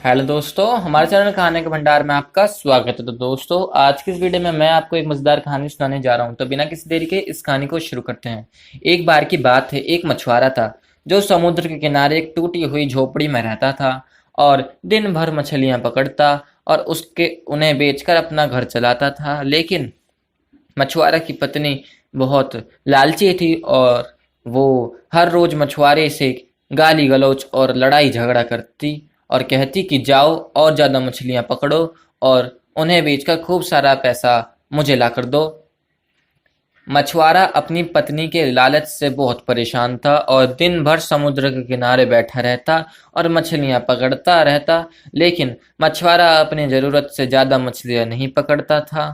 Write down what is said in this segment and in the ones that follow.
Hello दोस्तों, हमारे channel खाने के भंडार में आपका स्वागत है। तो दोस्तों, आज की इस वीडियो में मैं आपको एक मजेदार कहानी सुनाने जा रहा हूं। तो बिना किसी देरी के इस कहानी को शुरू करते हैं। एक बार की बात है, एक मछुआरा था जो समुद्र के किनारे एक टूटी हुई झोपड़ी में रहता था और दिन भर मछलियां पकड़ता और उसके उन्हें बेचकर अपना घर चलाता था। लेकिन मछुआरा की पत्नी बहुत लालची थी और वो हर रोज मछुआरे से गाली गलौज और लड़ाई झगड़ा करती और कहती कि जाओ और ज्यादा मछलियां पकड़ो और उन्हें बेचकर खूब सारा पैसा मुझे ला कर दो। मछुआरा अपनी पत्नी के लालच से बहुत परेशान था और दिन भर समुद्र के किनारे बैठा रहता और मछलियां पकड़ता रहता। लेकिन मछुआरा अपनी जरूरत से ज्यादा मछलियां नहीं पकड़ता था।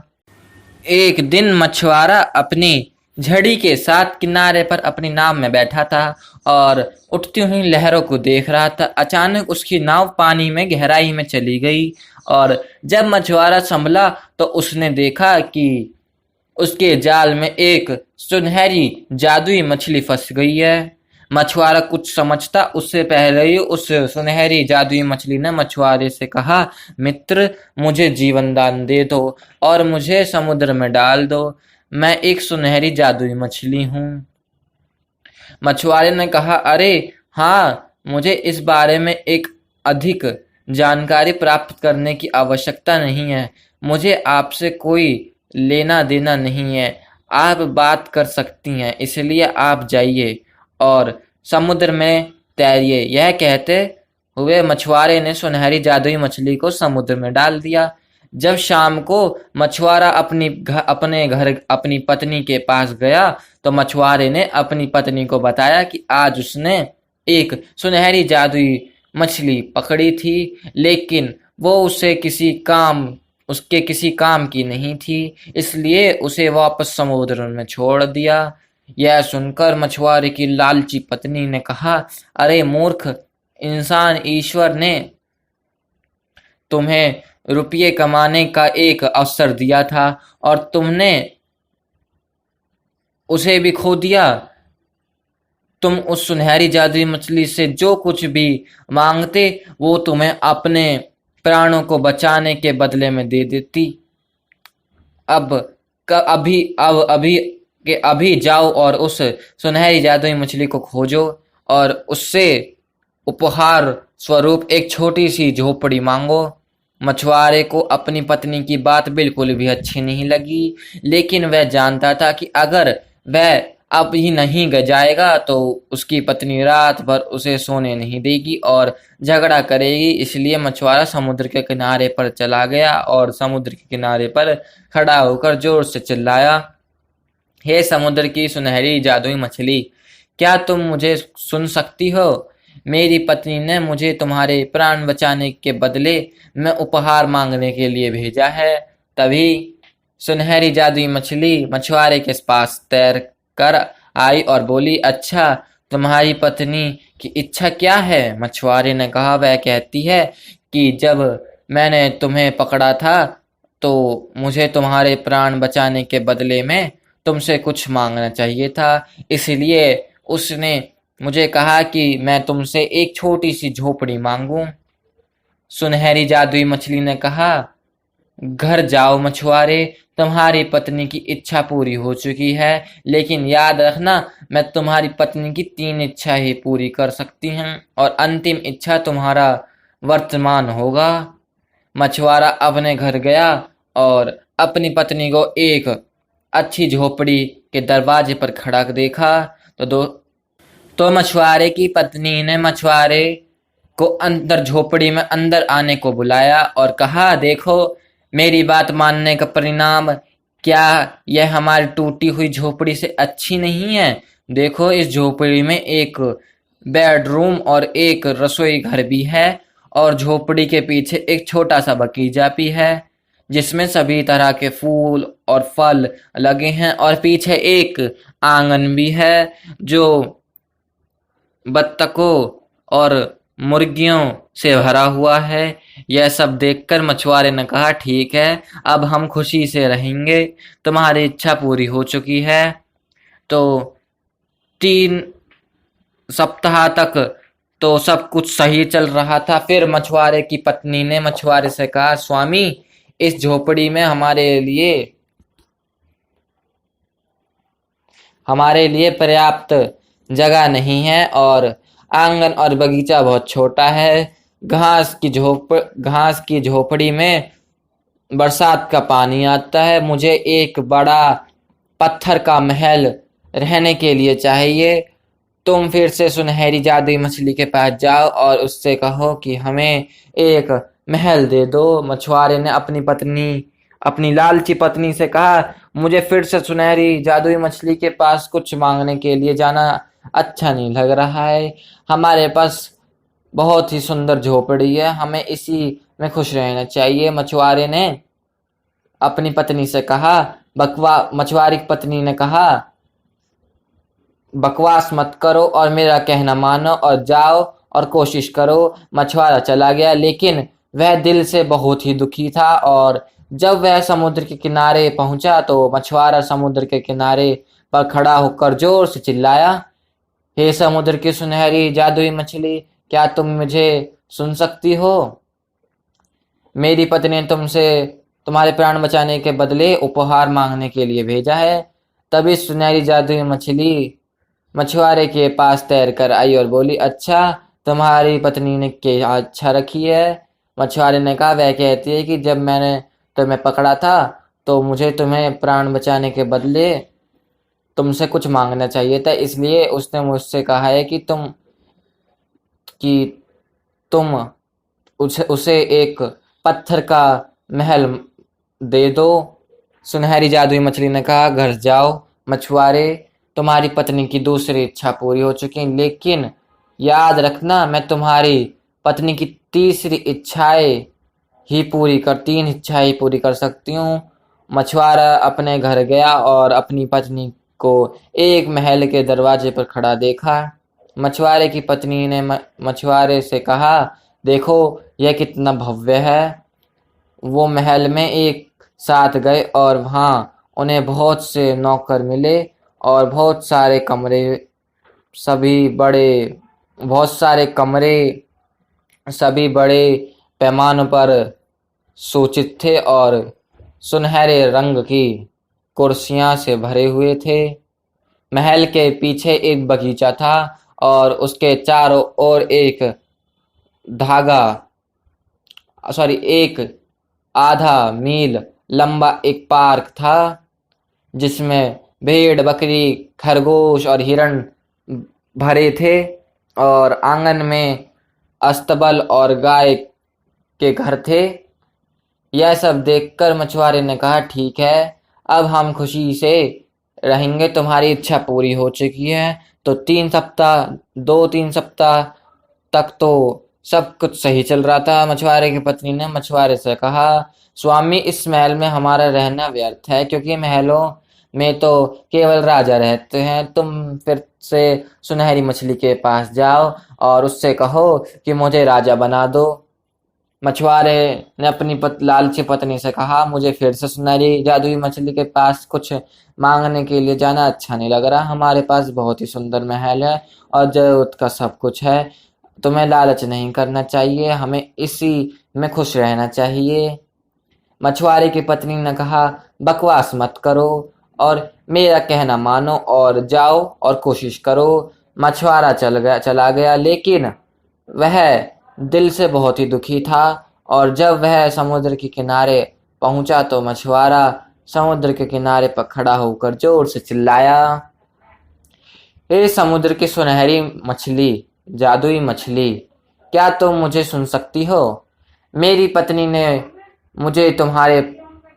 एक दिन मछुआरा अपनी झड़ी के साथ किनारे पर अपनी नाव में बैठा था और उठती हुई लहरों को देख रहा था। अचानक उसकी नाव पानी में गहराई में चली गई और जब मछुआरा संभला तो उसने देखा कि उसके जाल में एक सुनहरी जादुई मछली फंस गई है। मछुआरा कुछ समझता उससे पहले ही उस सुनहरी जादुई मछली ने मछुआरे से कहा, मित्र, मुझे जीवन दान दे दो और मुझे समुद्र में डाल दो। मैं एक सुनहरी जादुई मछली हूँ। मछुआरे ने कहा, अरे हाँ, मुझे इस बारे में एक अधिक जानकारी प्राप्त करने की आवश्यकता नहीं है। मुझे आपसे कोई लेना देना नहीं है। आप बात कर सकती हैं, इसलिए आप जाइए और समुद्र में तैरिए। यह कहते हुए मछुआरे ने सुनहरी जादुई मछली को समुद्र में डाल दिया। जब शाम को मछुआरा अपने घर अपनी पत्नी के पास गया तो मछुआरे ने अपनी पत्नी को बताया कि आज उसने एक सुनहरी जादुई मछली पकड़ी थी, लेकिन वो उसके किसी काम की नहीं थी, इसलिए उसे वापस समुद्र में छोड़ दिया। यह सुनकर मछुआरे की लालची पत्नी ने कहा, अरे मूर्ख इंसान, ईश्वर ने तुम्हें रुपये कमाने का एक अवसर दिया था और तुमने उसे भी खो दिया। तुम उस सुनहरी जादुई मछली से जो कुछ भी मांगते वो तुम्हें अपने प्राणों को बचाने के बदले में दे देती। अब अभी के अभी जाओ और उस सुनहरी जादुई मछली को खोजो और उससे उपहार स्वरूप एक छोटी सी झोपड़ी मांगो। मछुआरे को अपनी पत्नी की बात बिल्कुल भी अच्छी नहीं लगी, लेकिन वह जानता था कि अगर वह अब ही नहीं जाएगा तो उसकी पत्नी रात भर उसे सोने नहीं देगी और झगड़ा करेगी। इसलिए मछुआरा समुद्र के किनारे पर चला गया और समुद्र के किनारे पर खड़ा होकर जोर से चिल्लाया, हे समुद्र की सुनहरी जादुई मछली, क्या तुम मुझे सुन सकती हो? मेरी पत्नी ने मुझे तुम्हारे प्राण बचाने के बदले में उपहार मांगने के लिए भेजा है। तभी सुनहरी जादुई मछली मछुआरे के पास तैर कर आई और बोली, अच्छा, तुम्हारी पत्नी की इच्छा क्या है? मछुआरे ने कहा, वह कहती है कि जब मैंने तुम्हें पकड़ा था तो मुझे तुम्हारे प्राण बचाने के बदले में तुमसे कुछ मांगना चाहिए था, इसलिए उसने मुझे कहा कि मैं तुमसे एक छोटी सी झोपड़ी मांगूं। सुनहरी जादुई मछली ने कहा, घर जाओ मछुआरे, तुम्हारी पत्नी की इच्छा पूरी हो चुकी है, लेकिन याद रखना, मैं तुम्हारी पत्नी की 3 इच्छा ही पूरी कर सकती हूँ और अंतिम इच्छा तुम्हारा वर्तमान होगा। मछुआरा अपने घर गया और अपनी पत्नी को एक अच्छी झोपड़ी के दरवाजे पर खड़ा देखा तो मछुआरे की पत्नी ने मछुआरे को अंदर झोपड़ी में अंदर आने को बुलाया और कहा, देखो, मेरी बात मानने का परिणाम क्या यह हमारी टूटी हुई झोपड़ी से अच्छी नहीं है? देखो, इस झोपड़ी में एक बेडरूम और एक रसोई घर भी है और झोपड़ी के पीछे एक छोटा सा बगीचा भी है जिसमें सभी तरह के फूल और फल लगे हैं और पीछे एक आंगन भी है जो बत्तखों और मुर्गियों से भरा हुआ है। यह सब देखकर मछुआरे ने कहा, ठीक है, अब हम खुशी से रहेंगे, तुम्हारी इच्छा पूरी हो चुकी है। तो 3 सप्ताह तक तो सब कुछ सही चल रहा था। फिर मछुआरे की पत्नी ने मछुआरे से कहा, स्वामी, इस झोपड़ी में हमारे लिए पर्याप्त जगह नहीं है और आंगन और बगीचा बहुत छोटा है। घास की झोपड़ी में बरसात का पानी आता है। मुझे एक बड़ा पत्थर का महल रहने के लिए चाहिए। तुम फिर से सुनहरी जादुई मछली के पास जाओ और उससे कहो कि हमें एक महल दे दो। मछुआरे ने अपनी लालची पत्नी से कहा, मुझे फिर से सुनहरी जादुई मछली के पास कुछ मांगने के लिए जाना अच्छा नहीं लग रहा है। हमारे पास बहुत ही सुंदर झोपड़ी है, हमें इसी में खुश रहना चाहिए। मछुआरी की पत्नी ने कहा, बकवास मत करो और मेरा कहना मानो और जाओ और कोशिश करो। मछुआरा चला गया, लेकिन वह दिल से बहुत ही दुखी था। और जब वह समुद्र के किनारे पहुंचा तो मछुआरा समुद्र के किनारे पर खड़ा होकर जोर से चिल्लाया, हे समुद्र की सुनहरी जादुई मछली, क्या तुम मुझे सुन सकती हो? मेरी पत्नी ने तुमसे तुम्हारे प्राण बचाने के बदले उपहार मांगने के लिए भेजा है। तभी सुनहरी जादुई मछली मछुआरे के पास तैर कर आई और बोली, अच्छा, तुम्हारी पत्नी ने क्या अच्छा रखी है? मछुआरे ने कहा, वह कहती है कि जब मैंने तुम्हें पकड़ा था तो मुझे तुम्हें प्राण बचाने के बदले तुमसे कुछ मांगना चाहिए था, इसलिए उसने मुझसे कहा है कि तुम उसे एक पत्थर का महल दे दो। सुनहरी जादुई मछली ने कहा, घर जाओ मछुआरे, तुम्हारी पत्नी की दूसरी इच्छा पूरी हो चुकी है, लेकिन याद रखना, मैं तुम्हारी पत्नी की तीन इच्छाएं ही पूरी कर सकती हूँ। मछुआरा अपने घर गया और अपनी पत्नी को एक महल के दरवाजे पर खड़ा देखा। मछुआरे की पत्नी ने मछुआरे से कहा, देखो यह कितना भव्य है। वो महल में एक साथ गए और वहां उन्हें बहुत से नौकर मिले और सभी बड़े पैमानों पर सूचित थे और सुनहरे रंग की कुर्सियां से भरे हुए थे। महल के पीछे एक बगीचा था और उसके चारों ओर एक आधा मील लंबा एक पार्क था, जिसमें भेड़, बकरी, खरगोश और हिरण भरे थे और आंगन में अस्तबल और गाय के घर थे। यह सब देखकर मछुआरे ने कहा, ठीक है, अब हम खुशी से रहेंगे, तुम्हारी इच्छा पूरी हो चुकी है। तो 2-3 सप्ताह तक तो सब कुछ सही चल रहा था। मछुआरे की पत्नी ने मछुआरे से कहा, स्वामी, इस महल में हमारा रहना व्यर्थ है, क्योंकि महलों में तो केवल राजा रहते हैं। तुम फिर से सुनहरी मछली के पास जाओ और उससे कहो कि मुझे राजा बना दो। मछुआरे ने अपनी लालची पत्नी से कहा, मुझे फिर से सुनहरी जादुई मछली के पास कुछ मांगने के लिए जाना अच्छा नहीं लग रहा। हमारे पास बहुत ही सुंदर महल है और जरूरत का सब कुछ है। तुम्हें लालच नहीं करना चाहिए, हमें इसी में खुश रहना चाहिए। मछुआरे की पत्नी ने कहा, बकवास मत करो और मेरा कहना मानो और जाओ और कोशिश करो। मछुआरा चला गया, लेकिन वह दिल से बहुत ही दुखी था। और जब वह समुद्र के किनारे पहुंचा तो मछुआरा समुद्र के किनारे पर खड़ा होकर जोर से चिल्लाया, हे समुद्र की सुनहरी मछली, जादुई मछली, क्या तुम मुझे सुन सकती हो? मेरी पत्नी ने मुझे तुम्हारे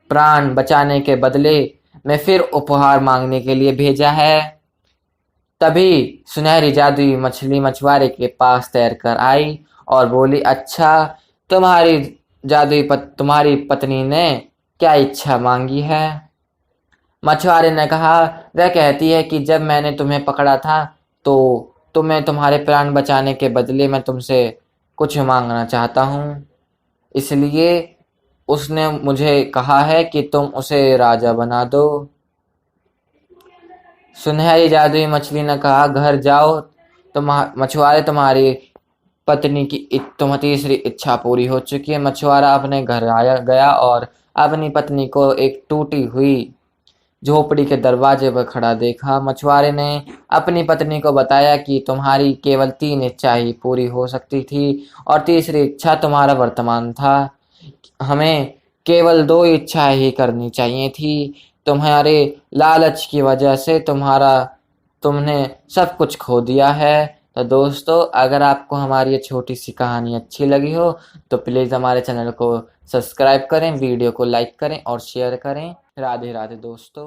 प्राण बचाने के बदले में फिर उपहार मांगने के लिए भेजा है। तभी सुनहरी जादुई मछली मछुआरे के पास तैर कर आई और बोली, अच्छा, तुम्हारी पत्नी ने क्या इच्छा मांगी है? मछुआरे ने कहा, वह कहती है कि जब मैंने तुम्हें पकड़ा था तो तुम्हें तुम्हारे प्राण बचाने के बदले मैं तुमसे कुछ मांगना चाहता हूँ, इसलिए उसने मुझे कहा है कि तुम उसे राजा बना दो। सुनहरी जादुई मछली ने कहा, घर जाओ मछुआरे, तुम्हारी पत्नी की तीसरी इच्छा पूरी हो चुकी है। मछुआरा अपने घर आया गया और अपनी पत्नी को एक टूटी हुई झोपड़ी के दरवाजे पर खड़ा देखा। मछुआरे ने अपनी पत्नी को बताया कि तुम्हारी केवल 3 इच्छा ही पूरी हो सकती थी और तीसरी इच्छा तुम्हारा वर्तमान था। हमें केवल 2 इच्छाएं ही करनी चाहिए थी। तुम्हारे लालच की वजह से तुमने सब कुछ खो दिया है। तो दोस्तों, अगर आपको हमारी ये छोटी सी कहानी अच्छी लगी हो तो प्लीज़ हमारे चैनल को सब्सक्राइब करें, वीडियो को लाइक करें और शेयर करें। राधे राधे दोस्तों।